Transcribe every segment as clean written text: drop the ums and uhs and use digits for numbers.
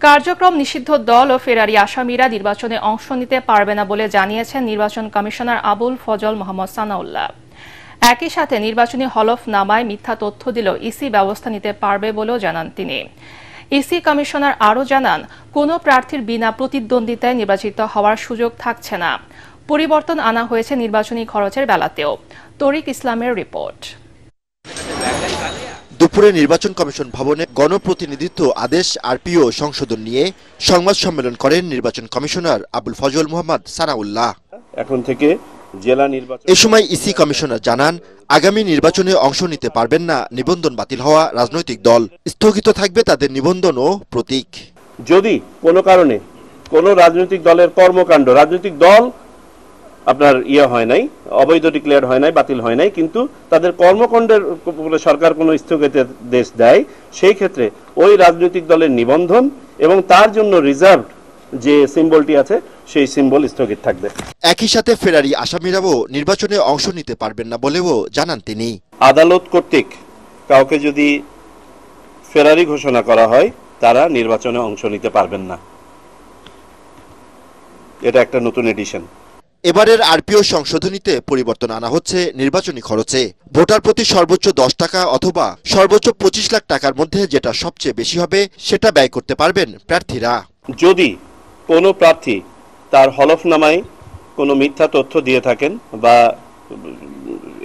কার্যক্রম নিষিদ্ধ দল ও ফেরারি আসামিরা নির্বাচনে অংশ নিতে পারবে না বলে জানিয়েছেন নির্বাচন কমিশনার আবুল ফজল মোহাম্মদ সানাউল্লাহ। একই সাথে নির্বাচনী হলফনামায় মিথ্যা তথ্য দিলেও ইসি ব্যবস্থা নিতে পারবে বলেও জানান তিনি। ইসি কমিশনার আরও জানান, কোনো প্রার্থীর বিনা প্রতিদ্বন্দ্বিতায় নির্বাচিত হওয়ার সুযোগ থাকছে না। পরিবর্তন আনা হয়েছে নির্বাচনী খরচের বেলাতেও। তরিক ইসলামের রিপোর্ট। দুপুরে নির্বাচন কমিশন ভবনে গণপ্রতিনিধিত্ব আদেশ আরপিও সংশোধন নিয়ে সংবাদ সম্মেলন করেন নির্বাচন কমিশনার আবুল ফজল মোহাম্মদ সানাউল্লাহ। এখন থেকে জেলা নির্বাচন এ সময় ইসি কমিশনার জানান, আগামী নির্বাচনে অংশ নিতে পারবেন না নিবন্ধন বাতিল হওয়া রাজনৈতিক দল। স্থগিত থাকবে তাদের নিবন্ধন ও প্রতীক। যদি কোনো কারণে কোনো রাজনৈতিক দলের কর্মকাণ্ড, রাজনৈতিক দল আপনার হয় নাই, অবৈধ ডিক্লেয়ার হয় নাই, বাতিল হয় নাই, কিন্তু তাদের কর্মকাণ্ডের সরকার কোনো স্থগিতাদেশ দেয়, সেই ক্ষেত্রে ওই রাজনৈতিক দলের নিবন্ধন এবং তার জন্য রিজার্ভ যে সিম্বলটি আছে সেই সিম্বল স্থগিত থাকবে। একই সাথে ফেরারি আসামিরাও নির্বাচনে অংশ নিতে পারবেন না বলেও জানান তিনি। আদালত কর্তৃক কাউকে যদি ফেরারি ঘোষণা করা হয়, তারা নির্বাচনে অংশ নিতে পারবেন না। এটা একটা নতুন এডিশন। এবারের আরপিও সংশোধনীতে পরিবর্তন আনা হচ্ছে নির্বাচনী খরচে। ভোটার প্রতি সর্বোচ্চ 10 টাকা অথবা সর্বোচ্চ 25 লাখ টাকার মধ্যে যেটা সবচেয়ে বেশি হবে সেটা ব্যয় করতে পারবেন প্রার্থীরা। যদি কোনো প্রার্থী তার হলফনামায় কোনো মিথ্যা তথ্য দিয়ে থাকেন বা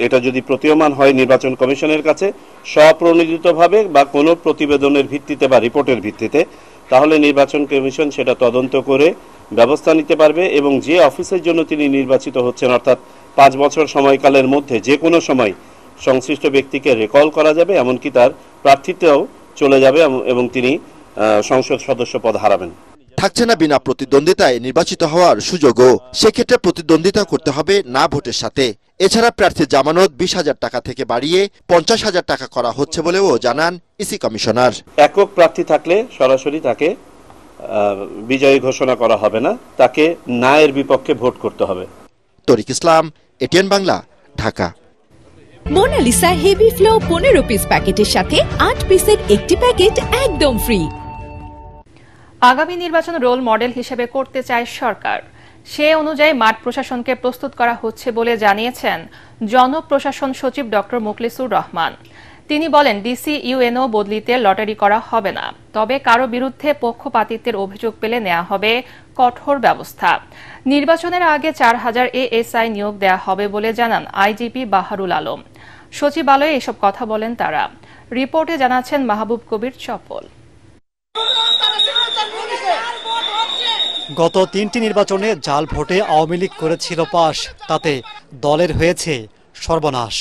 এটা যদি প্রতীয়মান হয় নির্বাচন কমিশনের কাছে স্বপ্রণোদিতভাবে বা কোনো প্রতিবেদনের ভিত্তিতে বা রিপোর্টের ভিত্তিতে, তাহলে নির্বাচন কমিশন সেটা তদন্ত করে ব্যবস্থা নিতে পারবে এবং যে অফিসের জন্য তিনি নির্বাচিত হচ্ছেন, অর্থাৎ 5 বছর সময়কালের মধ্যে যে কোনো সময় সংশ্লিষ্ট ব্যক্তিকে রিকল করা যাবে, এমনকি তার প্রার্থিতাও চলে যাবে এবং তিনি সংসদ সদস্য পদ হারাবেন। থাকছে না বিনা প্রতিদ্বন্দ্বিতায় নির্বাচিত হওয়ার সুযোগও। সেক্ষেত্রে প্রতিদ্বন্দ্বিতা করতে হবে না ভোটের সাথে। এছাড়া প্রার্থীর জামানত 20,000 টাকা থেকে বাড়িয়ে 50,000 টাকা করা হচ্ছে বলেও জানান ইসি কমিশনার। একক প্রার্থী থাকলে সরাসরি তাকে বিজয়ী ঘোষণা করা হবে না, তাকে ন্যায়ের বিপক্ষে ভোট করতে হবে। Tarik Islam, ATN Bangla, Dhaka. Monalisa heavy flow 15 piece প্যাকেটের সাথে 8 পিসের একটি প্যাকেট একদম ফ্রি। আগামী নির্বাচন রোল মডেল হিসেবে করতে চায় সরকার। সে অনুযায়ী মাঠ প্রশাসনকে প্রস্তুত করা হচ্ছে বলে জানিয়েছেন জনপ্রশাসন সচিব ডক্টর মুখলিসুর রহমান। তিনি বলেন, ডিসি ইউএনও বদলিতে লটারি করা হবে না, তবে কারো বিরুদ্ধে পক্ষপাতিত্বের অভিযোগ পেলে নেওয়া হবে কঠোর ব্যবস্থা। নির্বাচনের আগে 4000 এএসআই নিয়োগ দেওয়া হবে বলে জানান আইজিপি বাহারুল আলম। সচিবালয়ে এসব কথা বলেন তারা। রিপোর্টে জানাচ্ছেন মাহবুব কবির চপল। গত 3টি নির্বাচনে জাল ভোটে আওয়ামী লীগ করেছিল পাশ, তাতে দলের হয়েছে সর্বনাশ।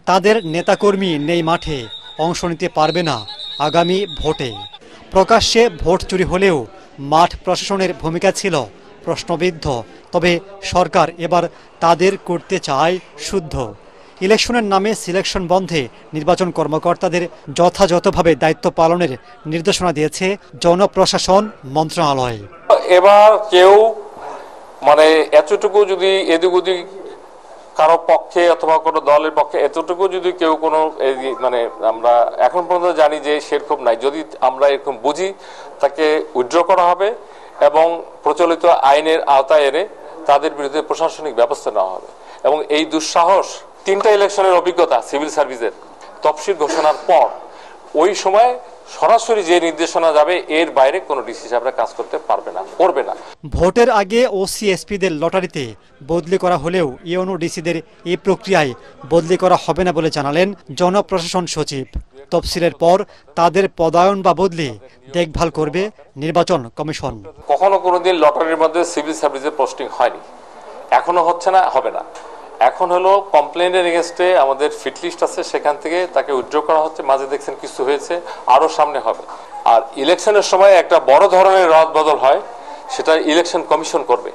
তাদের নেতাকর্মী নেই মাঠে, অংশ নিতে পারবে না আগামী ভোটে। প্রকাশ্যে ভোট চুরি হলেও মাঠ প্রশাসনের ভূমিকা ছিল প্রশ্নবিদ্ধ। তবে সরকার এবার তাদের করতে চায় শুদ্ধ। ইলেকশনের নামে সিলেকশন বন্ধে নির্বাচন কর্মকর্তাদের যথাযথভাবে দায়িত্ব পালনের নির্দেশনা দিয়েছে জনপ্রশাসন মন্ত্রণালয়। এবার কেউ এতটুকু যদি এদিক ওদিক কারো পক্ষে অথবা কোনো দলের পক্ষে এতটুকু যদি কেউ কোনো আমরা এখন পর্যন্ত জানি যে সেরকম নাই। যদি আমরা এরকম বুঝি, তাকে উইথড্র করা হবে এবং প্রচলিত আইনের আওতায় এনে তাদের বিরুদ্ধে প্রশাসনিক ব্যবস্থা নেওয়া হবে। এবং এই দুঃসাহস 3টা ইলেকশনের অভিজ্ঞতা সিভিল সার্ভিসের তফসিল ঘোষণার পর ওই সময় সরাসরি যে নির্দেশনা যাবে, এর বাইরে কোনো ডিসি সাহেবরা কাজ করতে পারবে না, করবে না। ভোটের আগে ওসিএসপিদের লটারিতে বদলি করা হলেও ইউএনও ডিসিদের এই প্রক্রিয়ায় বদলি করা হবে না বলে জানালেন জনপ্রশাসন সচিব। তফসিলের পর তাদের পদায়ন বা বদলি দেখভাল করবে নির্বাচন কমিশন। কখনো কোনোদিন লটারির মধ্যে সিভিল সার্ভিসের পোস্টিং হয়নি, এখনো হচ্ছে না, হবে না। এখন হলো কমপ্লেনের এগেইনস্টে আমাদের ফিট লিস্ট আছে, সেখান থেকে তাকে উইথড্র করা হচ্ছে। মাঝে দেখছেন কিছু হয়েছে, আরো সামনে হবে। আর ইলেকশনের সময় একটা বড় ধরনের রদ বদল হয়, সেটা ইলেকশন কমিশন করবে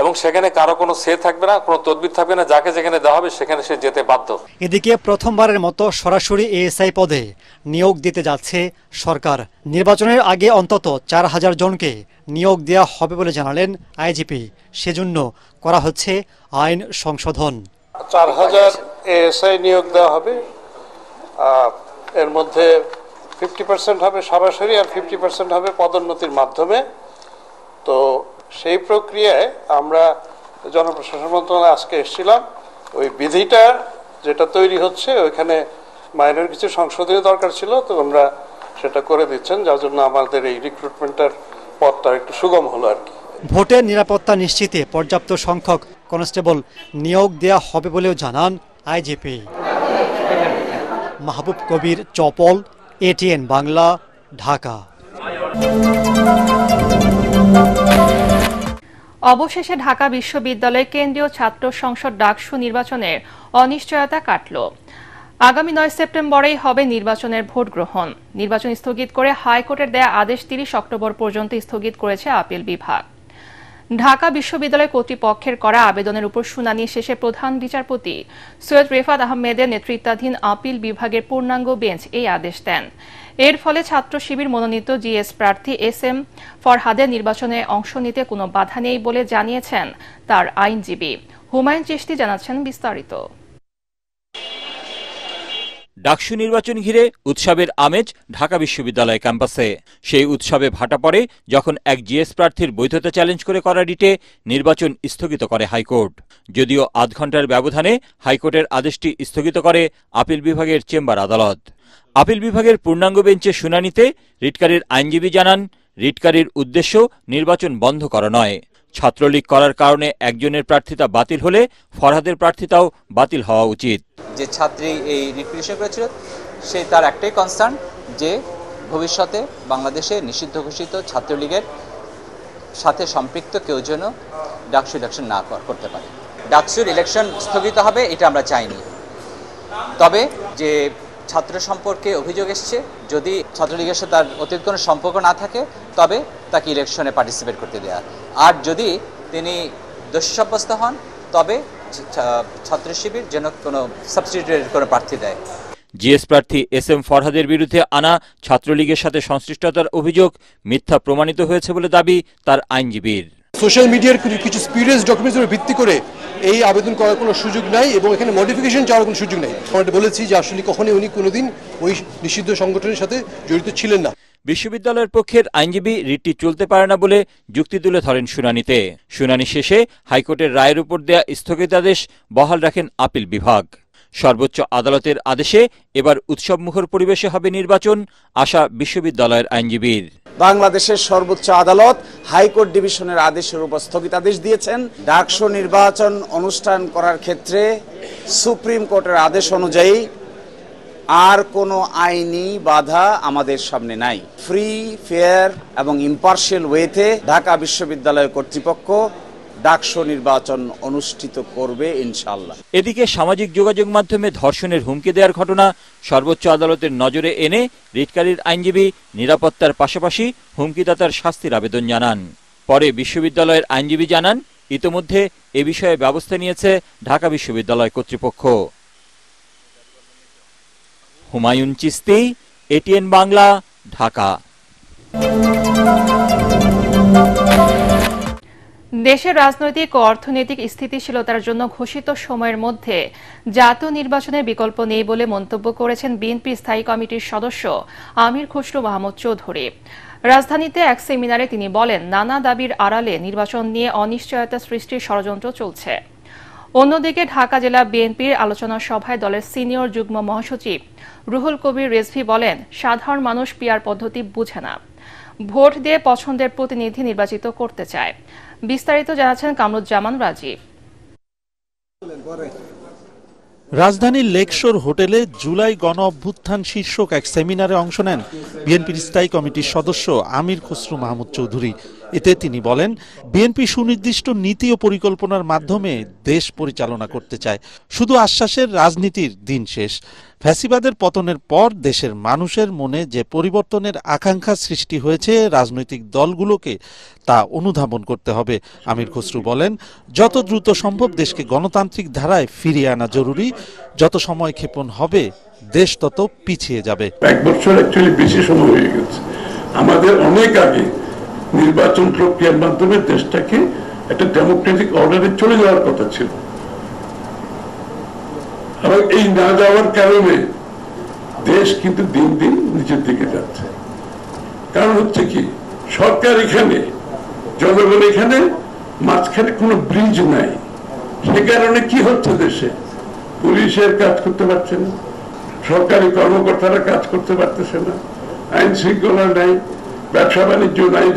এবং সেখানে কারো কোনো সে থাকবে না, কোনো তদবির থাকবে না। যাকে যেখানে দেওয়া হবে সেখানে সে যেতে বাধ্য। এদিকে প্রথমবারের মতো সরাসরি এএসআই পদে নিয়োগ দিতে যাচ্ছে সরকার। নির্বাচনের আগে অন্তত 4000 জনকে নিয়োগ দেওয়া হবে বলে জানালেন আইজিপি। সেজন্য করা হচ্ছে আইন সংশোধন। 4000 এএসআই নিয়োগ দেওয়া হবে। এর মধ্যে 50% হবে সরাসরি আর 50% হবে পদোন্নতির মাধ্যমে। তো সেই প্রক্রিয়ায় আমরা জনপ্রশাসন মন্ত্রণালয়ে আজকে এসেছিলাম, ওই বিধিটা যেটা তৈরি হচ্ছে ওইখানে মাইনর কিছু সংশোধনী দরকার ছিল, তো আমরা সেটা করে দিচ্ছেন, যার জন্য আমাদের এই রিক্রুটমেন্টের পথটা একটু সুগম হলো আর কি। ভোটের নিরাপত্তা নিশ্চিতে পর্যাপ্ত সংখ্যক কনস্টেবল নিয়োগ দেয়া হবে বলেও জানান আইজিপি। মাহবুব কবির, চপল, এটিএন বাংলা, ঢাকা। অবশেষে ঢাকা বিশ্ববিদ্যালয় কেন্দ্রীয় ছাত্র সংসদ ডাকসু নির্বাচনের অনিশ্চয়তা কাটল। আগামী 9 সেপ্টেম্বরেই হবে নির্বাচনের ভোট গ্রহণ। নির্বাচন স্থগিত করে হাইকোর্টের দেয়া আদেশ 30 অক্টোবর পর্যন্ত স্থগিত করেছে আপিল বিভাগ। ঢাকা বিশ্ববিদ্যালয় কর্তৃপক্ষের করা আবেদনের উপর শুনানি শেষে প্রধান বিচারপতি সৈয়দ রেফাত আহমেদের নেতৃত্বাধীন আপিল বিভাগের পূর্ণাঙ্গ বেঞ্চ এই আদেশ দেন। এর ফলে ছাত্র শিবির মনোনীত জিএস প্রার্থী SM ফরহাদের নির্বাচনে অংশ নিতে কোনো বাধা নেই বলে জানিয়েছেন তার আইনজীবী। হুমায়ুন চিশতি জানাচ্ছেন বিস্তারিত। ডাকসু নির্বাচন ঘিরে উৎসবের আমেজ ঢাকা বিশ্ববিদ্যালয় ক্যাম্পাসে। সেই উৎসবে ভাটা পড়ে যখন এক জিএস প্রার্থীর বৈধতা চ্যালেঞ্জ করে করা রিটে নির্বাচন স্থগিত করে হাইকোর্ট। যদিও আধ ঘণ্টার ব্যবধানে হাইকোর্টের আদেশটি স্থগিত করে আপিল বিভাগের চেম্বার আদালত। আপিল বিভাগের পূর্ণাঙ্গ বেঞ্চে শুনানিতে রিটকারীর আইনজীবী জানান, রিটকারীর উদ্দেশ্য নির্বাচন বন্ধ করা নয়। ছাত্রলীগ করার কারণে একজনের প্রার্থিতা বাতিল হলে ফরহাদের প্রার্থিতাও বাতিল হওয়া উচিত। যে ছাত্রী এই রিপিটিশন করেছিল সে তার একটাই কনসার্ন যে ভবিষ্যতে বাংলাদেশে নিষিদ্ধ ঘোষিত ছাত্রলীগের সাথে সম্পৃক্ত কেউ যেন ডাকসু ইলেকশন না করতে পারে। ডাকসুর ইলেকশন স্থগিত হবে এটা আমরা চাইনি, তবে যে ছাত্র সম্পর্কে অভিযোগ এসছে, যদি ছাত্রলীগের সাথে তার অতীত কোনো সম্পর্ক না থাকে তবে তাকে ইলেকশনে পার্টিসিপেট করতে দেয়া, আর যদি তিনি দোষী সাব্যস্ত হন তবে ছাত্র শিবির যেন কোনো সাবস্টিটিউটেড কোনো প্রার্থী দেয়। জিএস প্রার্থী SM ফরহাদের বিরুদ্ধে আনা ছাত্রলীগের সাথে সংশ্লিষ্টতার অভিযোগ মিথ্যা প্রমাণিত হয়েছে বলে দাবি তার আইনজীবীর। সোশ্যাল মিডিয়ার কিছু স্পিরিয়াস ডকুমেন্টসের ভিত্তি করে এই আবেদন করার কোনো সুযোগ নাই এবং এখানে মডিফিকেশন চাওয়ার কোনো সুযোগ নাই। আমরা বলেছি যে আসলে কখনোই উনি কোনোদিন ওই নিষিদ্ধ সংগঠনের সাথে জড়িত ছিলেন না। বিশ্ববিদ্যালয়ের পক্ষের আইনজীবী রিটটি চলতে পারে না বলে যুক্তি তুলে ধরেন শুনানিতে। শুনানি শেষে হাইকোর্টের রায়ের উপর দেয়া স্থগিতাদেশ বহাল রাখেন আপিল বিভাগ। সর্বোচ্চ আদালতের আদেশে এবার উৎসবমুখর পরিবেশে হবে নির্বাচন, আশা বিশ্ববিদ্যালয়ের আইনজীবীর। বাংলাদেশের সর্বোচ্চ আদালত হাইকোর্ট ডিভিশনের আদেশের উপর স্থগিতাদেশ দিয়েছেন। ডাকসু নির্বাচন অনুষ্ঠান করার ক্ষেত্রে সুপ্রিম কোর্টের আদেশ অনুযায়ী আর কোনো আইনি বাধা আমাদের সামনে নাই। ফ্রি, ফেয়ার এবং ইম্পার্শিয়াল ওয়েতে ঢাকা বিশ্ববিদ্যালয় কর্তৃপক্ষ ডাকসু নির্বাচন অনুষ্ঠিত করবে ইনশাআল্লাহ। এদিকে সামাজিক যোগাযোগ মাধ্যমে ধর্ষণের হুমকি দেওয়ার ঘটনা সর্বোচ্চ আদালতের নজরে এনে রিটকারীর আইনজীবী নিরাপত্তার পাশাপাশি হুমকিদাতার শাস্তির আবেদন জানান। পরে বিশ্ববিদ্যালয়ের আইনজীবী জানান, ইতোমধ্যে এ বিষয়ে ব্যবস্থা নিয়েছে ঢাকা বিশ্ববিদ্যালয় কর্তৃপক্ষ। হুমায়ুন চিশতি, এটিএন বাংলা, ঢাকা। দেশের রাজনৈতিক ও অর্থনৈতিক স্থিতিশীলতার জন্য ঘোষিত সময়ের মধ্যে জাতীয় নির্বাচনের বিকল্প নেই বলে মন্তব্য করেছেন বিএনপি স্থায়ী কমিটির সদস্য আমির খসরু মাহমুদ চৌধুরী। রাজধানীতে এক সেমিনারে তিনি বলেন, নানা দাবির আড়ালে নির্বাচন নিয়ে অনিশ্চয়তা সৃষ্টির ষড়যন্ত্র চলছে। অন্যদিকে ঢাকা জেলা বিএনপির আলোচনা সভায় দলের সিনিয়র যুগ্ম মহাসচিব রুহুল কবির রেজভী বলেন, সাধারণ মানুষ পিআর পদ্ধতি বুঝে না, ভোট দিয়ে পছন্দের প্রতিনিধি নির্বাচিত করতে চায়। বিস্তারিত জানাচ্ছেন কামরুজ্জামান রাজীব। রাজধানীর লেকশোর হোটেলে জুলাই গণ অভ্যুত্থান শীর্ষক এক সেমিনারে অংশ নেন বিএনপির স্থায়ী কমিটির সদস্য আমির খসরু মাহমুদ চৌধুরী। এতে তিনি বলেন, বিএনপি সুনির্দিষ্ট নীতি ও পরিকল্পনার মাধ্যমে দেশ পরিচালনা করতে চায়, শুধু আশ্বাসের রাজনীতির দিন শেষ। ফ্যাসিবাদের পতনের পর দেশের মানুষের মনে যে পরিবর্তনের আকাঙ্ক্ষা সৃষ্টি হয়েছে, রাজনৈতিক দলগুলোকে তা অনুধাবন করতে হবে। আমির খসরু বলেন, যত দ্রুত সম্ভব দেশকে গণতান্ত্রিক ধারায় ফিরিয়ে আনা জরুরি। যত সময় ক্ষেপণ হবে দেশ তত পিছিয়ে যাবে। এক বছর অ্যাকচুয়ালি বেশি সময় হয়ে গেছে। আমাদের অনেক আগে নির্বাচন প্রক্রিয়ার মাধ্যমে দেশটাকে একটা ডেমোক্রেটিক অর্ডারে চলে যাওয়ার কথা ছিল। এবং এই না যাওয়ার কারণে দেশ কিন্তু দিন দিন নিচের দিকে যাচ্ছে। কারণ হচ্ছে কি, সরকার এখানে, জনগণ এখানে, মাঝখানে কোনো ব্রিজ নাই। সে কারণে কি হচ্ছে, দেশে পুলিশের কাজ করতে পারছে না, সরকারি কর্মকর্তারা কাজ করতে পারতেছে না, আইন শৃঙ্খলা নাই, ব্যবসা বাণিজ্য নাই।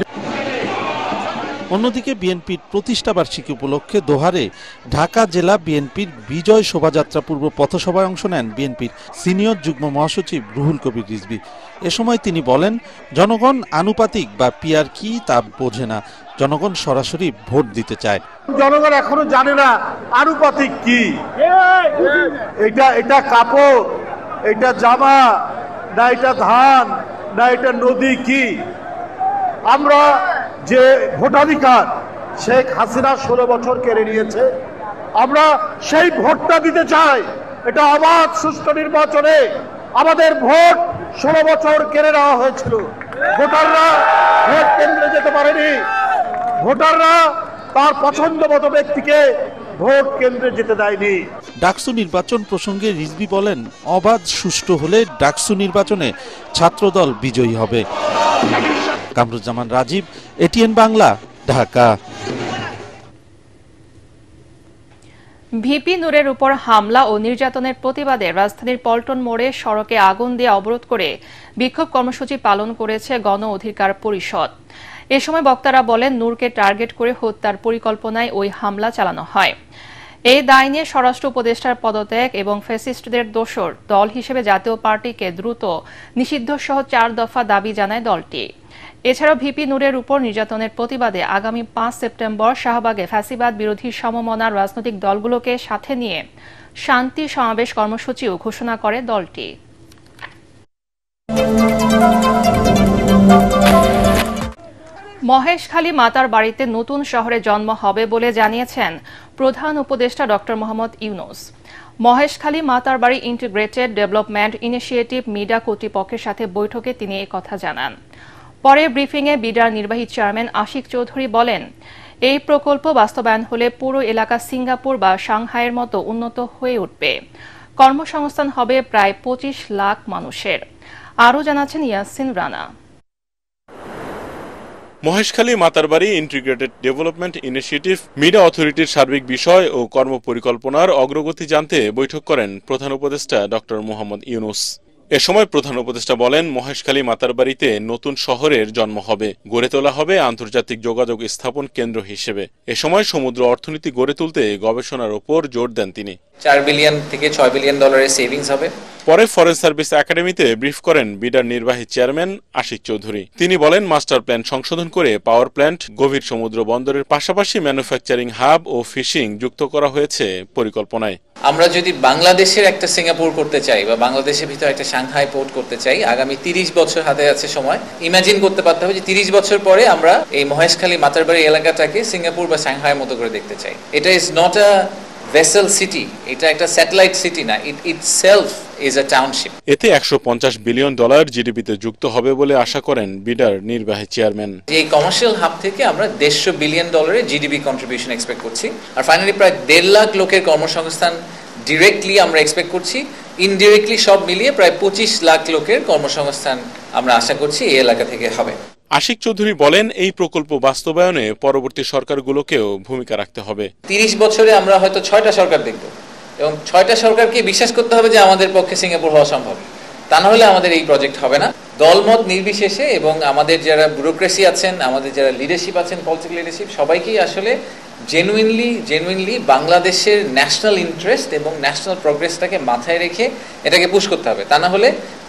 অন্যদিকে বিএনপির প্রতিষ্ঠাবার্ষিকী উপলক্ষে দোহারে ঢাকা জেলা বিএনপির বিজয় শোভাযাত্রা পূর্ব পথসভায় অংশ নেন বিএনপির সিনিয়র যুগ্ম মহাসচিব রুহুল কবির রিজভী। এ সময় তিনি বলেন, জনগণ আনুপাতিক বা পিআর কি তা বোঝে না, জনগণ সরাসরি ভোট দিতে চায়। জনগণ এখনো জানে না আনুপাতিক কি, এটা কাপড়, এটা জামা, না এটা ধান, না এটা নদী কি। আমরা যে ভোটাধিকার শেখ হাসিনা 16 বছর কেড়ে নিয়েছে, আমরা সেই ভোটটা দিতে চাই। এটা অবাধ সুষ্ঠু নির্বাচনে আমাদের ভোট 16 বছর কেড়ে নেওয়া হয়েছিল। ভোটাররা ভোট কেন্দ্রে যেতে পারেনি, ভোটাররা তার পছন্দ মতো ব্যক্তিকে ভোট কেন্দ্রে যেতে দেয়নি। ডাকসু নির্বাচন প্রসঙ্গে রিজভী বলেন, অবাধ সুষ্ঠু হলে ডাকসু নির্বাচনে ছাত্রদল বিজয়ী হবে। কামরুজ্জামান রাজীব, এটিএন বাংলা, ঢাকা। ভিপি নূরের উপর হামলা ও নির্যাতনের প্রতিবাদে রাজধানীর পল্টন মোড়ে সড়কে আগুন দিয়ে অবরোধ করে বিক্ষোভ কর্মসূচি পালন করেছে গণ অধিকার পরিষদ। এ সময় বক্তারা বলেন, নূরকে টার্গেট করে হত্যার পরিকল্পনায় ওই হামলা চালানো হয়। এই দায় নিয়ে স্বরাষ্ট্র উপদেষ্টার পদত্যাগ এবং ফ্যাসিস্টদের দোসর দল হিসেবে জাতীয় পার্টিকে দ্রুত নিষিদ্ধসহ 4 দফা দাবি জানায় দলটি। এছাড়াও ভিপি নূরের উপর নির্যাতনের প্রতিবাদে আগামী 5 সেপ্টেম্বর শাহবাগে ফ্যাসিবাদ বিরোধী সমমনার রাজনৈতিক দলগুলোকে সাথে নিয়ে শান্তি সমাবেশ কর্মসূচিও ঘোষণা করে দলটি। মহেশখালী মাতার বাড়িতে নতুন শহরে জন্ম হবে বলে জানিয়েছেন প্রধান উপদেষ্টা ডক্টর মোহাম্মদ ইউনূস। মহেশখালী মাতার বাড়ি ইন্টিগ্রেটেড ডেভেলপমেন্ট ইনিশিয়েটিভ মিডা কর্তৃপক্ষের সাথে বৈঠকে তিনি এই কথা জানান। পরে ব্রিফিংয়ে বিডার নির্বাহী চেয়ারম্যান আশিক চৌধুরী বলেন, এই প্রকল্প বাস্তবায়ন হলে পুরো এলাকা সিঙ্গাপুর বা সাংহাইয়ের মতো উন্নত হয়ে উঠবে। কর্মসংস্থান হবে প্রায় 25 লাখ মানুষের। আরও জানাচ্ছেন Yasin Rana. Maheshkhali Matarbari integrated development initiative MIDA অথরিটির সার্বিক বিষয় ও কর্মপরিকল্পনার অগ্রগতি জানতে বৈঠক করেন প্রধান উপদেষ্টা ডক্টর মোহাম্মদ ইউনূস। এ সময় প্রধান উপদেষ্টা বলেন, মহেশখালী মাতারবাড়িতে নতুন শহরের জন্ম হবে, গড়ে তোলা হবে আন্তর্জাতিক যোগাযোগ স্থাপন কেন্দ্র হিসেবে। এ সময় সমুদ্র অর্থনীতি গড়ে তুলতে গবেষণার উপর জোর দেন তিনি। 4 বিলিয়ন থেকে 6 বিলিয়ন ডলারের সেভিংস হবে। পরে ফরেন সার্ভিস একাডেমিতে ব্রিফ করেন বিডার নির্বাহী চেয়ারম্যান আশিক চৌধুরী। তিনি বলেন, মাস্টার প্ল্যান সংশোধন করে পাওয়ার প্ল্যান্ট, গভীর সমুদ্র বন্দরের পাশাপাশি ম্যানুফ্যাকচারিং হাব ও ফিশিং যুক্ত করা হয়েছে পরিকল্পনায়। আমরা যদি বাংলাদেশের একটা সিঙ্গাপুর করতে চাই বা বাংলাদেশের ভিতরে একটা সাংহাই পোর্ট করতে চাই, আগামী 30 বছর হাতে আছে সময়। ইমাজিন করতে পারতে হবে যে 30 বছর পরে আমরা এই মহেশখালী মাতারবাড়ি এলাকাটাকে সিঙ্গাপুর বা সাংহাইয়ের মতো করে দেখতে চাই। এটা is not a vessel city, এটা একটা স্যাটেলাইট সিটি না, ইট ইটসেলফ ইজ আ টাউনশিপ। এতে 150 বিলিয়ন ডলার জিডিপিতে যুক্ত হবে বলে আশা করেন বিডার নির্বাহী চেয়ারম্যান। এই কমার্শিয়াল হাব থেকে আমরা 150 বিলিয়ন ডলারের জিডিপি কন্ট্রিবিউশন এক্সপেক্ট করছি। আর ফাইনালি প্রায় 1.5 লাখ লোকের কর্মসংস্থান ডিরেক্টলি আমরা এক্সপেক্ট করছি। ইনডিরেক্টলি সব মিলিয়ে প্রায় 25 লাখ লোকের কর্মসংস্থান আমরা আশা করছি এই এলাকা থেকে হবে। আশিক চৌধুরী বলেন, এই প্রকল্প বাস্তবায়নে পরবর্তী সরকারগুলোকেও ভূমিকা রাখতে হবে। 30 বছরে আমরা হয়তো 6টা সরকার দেখব এবং 6টা সরকারকে বিশ্বাস করতে হবে যে আমাদের পক্ষে সিঙ্গাপুর হওয়া সম্ভব। তা না হলে আমাদের এই প্রজেক্ট হবে না। দলমত নির্বিশেষে এবং আমাদের যারা ব্যুরোক্রেসি আছেন, আমাদের যারা লিডারশিপ আছেন, পলিটিক্যাল লিডারশিপ, সবাইকেই আসলে জেনুইনলি বাংলাদেশের ন্যাশনাল ইন্টারেস্ট এবং ন্যাশনাল প্রোগ্রেসটাকে মাথায় রেখে এটাকে পুশ করতে হবে। তা না হলে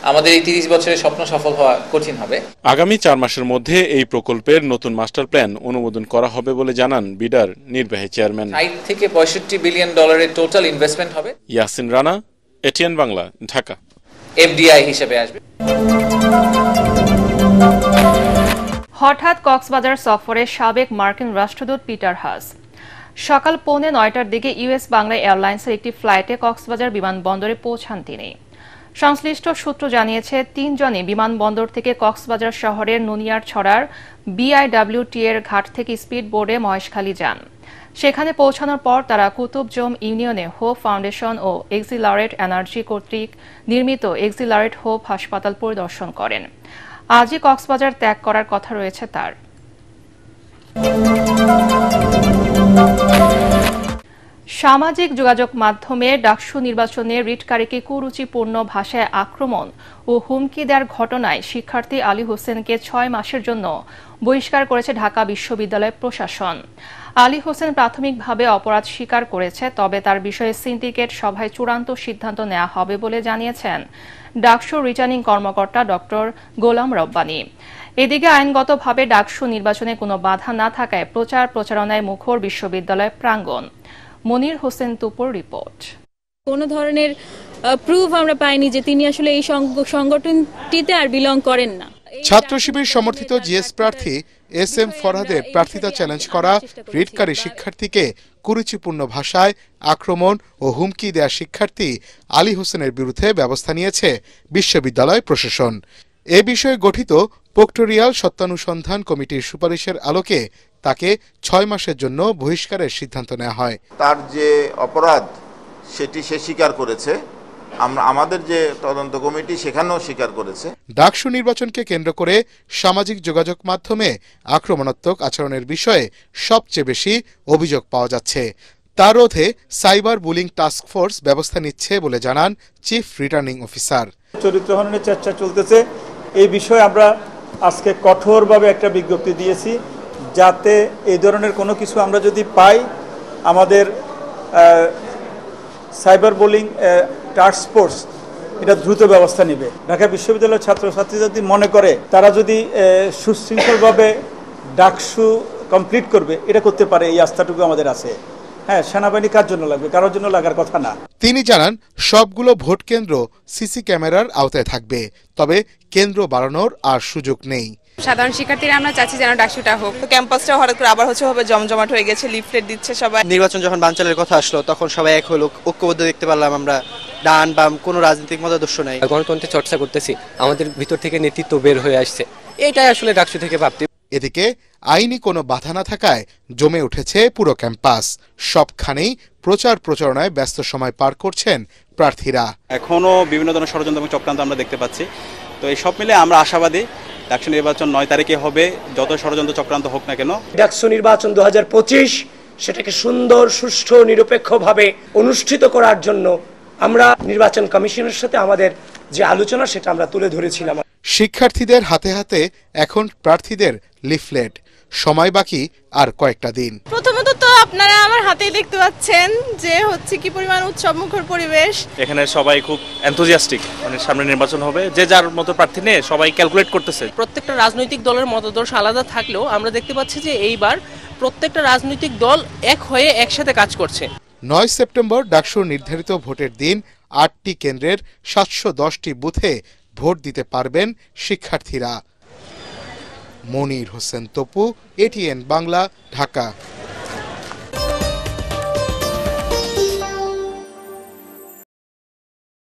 আমাদের এই 30 বছরের স্বপ্ন সফল হওয়া কঠিন হবে। আগামী 4 মাসের মধ্যে এই প্রকল্পের নতুন মাস্টার প্ল্যান অনুমোদন করা হবে বলে জানান বিডার নির্বাহী চেয়ারম্যান। 60 থেকে 65 বিলিয়ন ডলারের টোটাল ইনভেস্টমেন্ট হবে। ইয়াসিন রানা, এটিএন বাংলা, ঢাকা। এফডিআই হিসেবে আসবে। হঠাৎ কক্সবাজার সফরে সাবেক মার্কিন রাষ্ট্রদূত পিটার হাস। সকাল 8:45টার দিকে ইউএস বাংলা এয়ারলাইন্সের একটি ফ্লাইটে কক্সবাজার বিমানবন্দরে পৌঁছান তিনি। সংশ্লিষ্ট সূত্র জানিয়েছে, 3 জনই বিমানবন্দর থেকে কক্সবাজার শহরের নুনিয়ারছড়ার BIWT এর ঘাট থেকে স্পিড বোর্ডে মহেশখালী যান। সেখানে পৌঁছানোর পর তারা কুতুবজম ইউনিয়নে হোপ ফাউন্ডেশন ও এক্সিলারেট এনার্জি কর্তৃক নির্মিত এক্সিলারেট হোপ হাসপাতাল পরিদর্শন করেন। আজই কক্সবাজার ত্যাগ করার কথা রয়েছে তার। সামাজিক যোগাযোগ মাধ্যমে ডাকসু নির্বাচনে রিটকারীকে কুরুচিপূর্ণ ভাষায় আক্রমণ ও হুমকি দেওয়ার ঘটনায় শিক্ষার্থী আলী হোসেনকে 6 মাসের জন্য বহিষ্কার করেছে ঢাকা বিশ্ববিদ্যালয় প্রশাসন। আলী হোসেন প্রাথমিকভাবে অপরাধ স্বীকার করেছে, তবে তার বিষয়ে সিন্ডিকেট সভায় চূড়ান্ত সিদ্ধান্ত নেওয়া হবে বলে জানিয়েছেন ডাকসু রিটার্নিং কর্মকর্তা ডক্টর গোলাম রব্বানী। এদিকে আইনগতভাবে ডাকসু নির্বাচনে কোনো বাধা না থাকায় প্রচারণায় মুখর বিশ্ববিদ্যালয় প্রাঙ্গণ। মনির হোসেন তুপুর রিপোর্ট। কোনো ধরনের প্রুফ আমরা পাইনি যে তিনি আসলে এই সংগঠনটিতে আর বিলং করেন না। ছাত্র শিবির সমর্থিত জিএস প্রার্থী SM ফরহাদের প্রার্থিতা চ্যালেঞ্জ করা রিটকারী শিক্ষার্থীকে কুরুচিপূর্ণ ভাষায় আক্রমণ ও হুমকি দেয়া শিক্ষার্থী আলী হোসেনের বিরুদ্ধে ব্যবস্থা নিয়েছে বিশ্ববিদ্যালয় প্রশাসন। এ বিষয়ে গঠিত পোক্টোরিয়াল সত্যানুসন্ধান কমিটির সুপারিশের আলোকে তাকে 6 মাসের জন্য বহিষ্কারের সিদ্ধান্ত নেওয়া হয়। তার যে অপরাধ সেটি সে স্বীকার করেছে, আমাদের যে তদন্ত কমিটি সেখানেও স্বীকার করেছে। ডাকসু নির্বাচনকে কেন্দ্র করে সামাজিক যোগাযোগ মাধ্যমে আক্রমণাত্মক আচরণের বিষয়ে সবচেয়ে বেশি অভিযোগ পাওয়া যাচ্ছে। তার রোধে সাইবার বুলিং টাস্ক ফোর্স ব্যবস্থা নিচ্ছে বলে জানান চিফ রিটার্নিং অফিসার। চরিত্রহননের চেষ্টা চলতেছে, এই বিষয়ে আমরা আজকে কঠোরভাবে একটা বিজ্ঞপ্তি দিয়েছি, যাতে এই ধরনের কোনো কিছু আমরা যদি পাই আমাদের সাইবার বুলিং টাস্ক ফোর্স এটা দ্রুত ব্যবস্থা নেবে। ঢাকা বিশ্ববিদ্যালয়ের ছাত্রছাত্রী যদি মনে করে তারা যদি সুশৃঙ্খলভাবে ডাকসু কমপ্লিট করবে, এটা করতে পারে, এই আস্থাটুকু আমাদের আছে। হ্যাঁ, সেনাবাহিনী কার জন্য লাগবে? কারোর জন্য লাগার কথা না। তিনি জানান সবগুলো ভোট কেন্দ্র সিসি ক্যামেরার আওতায় থাকবে, তবে কেন্দ্র বাড়ানোর আর সুযোগ নেই। সাধারণ শিক্ষার্থীরা আমরা চাচ্ছি যেন ডাকসুটা হোক। তো ক্যাম্পাসটা হঠাৎ করে আবার হবে জমজমাট হয়ে গেছে, লিফলেট দিচ্ছে সবাই। নির্বাচন যখন বানচালের কথা আসলো তখন সবাই এক হলো, ঐক্যবদ্ধ দেখতে পারলাম আমরা। ডান বাম কোনো রাজনৈতিক মতাদর্শ নাই। গণতন্ত্রের চর্চা করতেছি, আমাদের ভিতর থেকে নেতৃত্ব বের হয়ে আসছে, এটাই আসলে ডাকসু থেকে প্রাপ্তি। এদিকে আইনি কোনো বাধা না থাকায় জমে উঠেছে পুরো ক্যাম্পাস। সবখানেই প্রচারণায় ব্যস্ত সময় পার করছেন প্রার্থীরা। এখনো বিভিন্ন ধরনের ষড়যন্ত্র এবং চক্রান্ত আমরা দেখতে পাচ্ছি। তো এই সব মিলে আমরা আশাবাদী ডাকসু নির্বাচন 9 তারিখে হবে, যত ষড়যন্ত্র চক্রান্ত হোক না কেন। ডাকসু নির্বাচন 2025 সেটাকে সুন্দর, সুষ্ঠু, নিরপেক্ষভাবে অনুষ্ঠিত করার জন্য আমরা নির্বাচন কমিশনের সাথে আমাদের যে আলোচনা সেটা আমরা তুলে ধরেছিলাম। শিক্ষার্থীদের হাতে হাতে এখন প্রার্থীদের লিফলেট, সময় বাকি আর কয়েকটা দিন। প্রথমত তো আপনারা আমার হাতেই দেখতে পাচ্ছেন যে কি পরিমাণ উৎসবমুখর পরিবেশ। এখানে সবাই খুব এনথুজিয়াস্টিক, মানে সামনে নির্বাচন হবে, যে যার মতো প্রার্থী নিয়ে সবাই ক্যালকুলেট করতেছে। প্রত্যেকটা রাজনৈতিক দলের মতাদর্শ আলাদা থাকলেও আমরা দেখতে পাচ্ছি যে এইবার প্রত্যেকটা রাজনৈতিক দল এক হয়ে একসাথে কাজ করছে। 9 সেপ্টেম্বর ডাকসুর নির্ধারিত ভোটের দিন 8টি কেন্দ্রের 710টি বুথে ভোট দিতে পারবেন শিক্ষার্থীরা। মনির হোসেন তপু, ATN বাংলা, ঢাকা।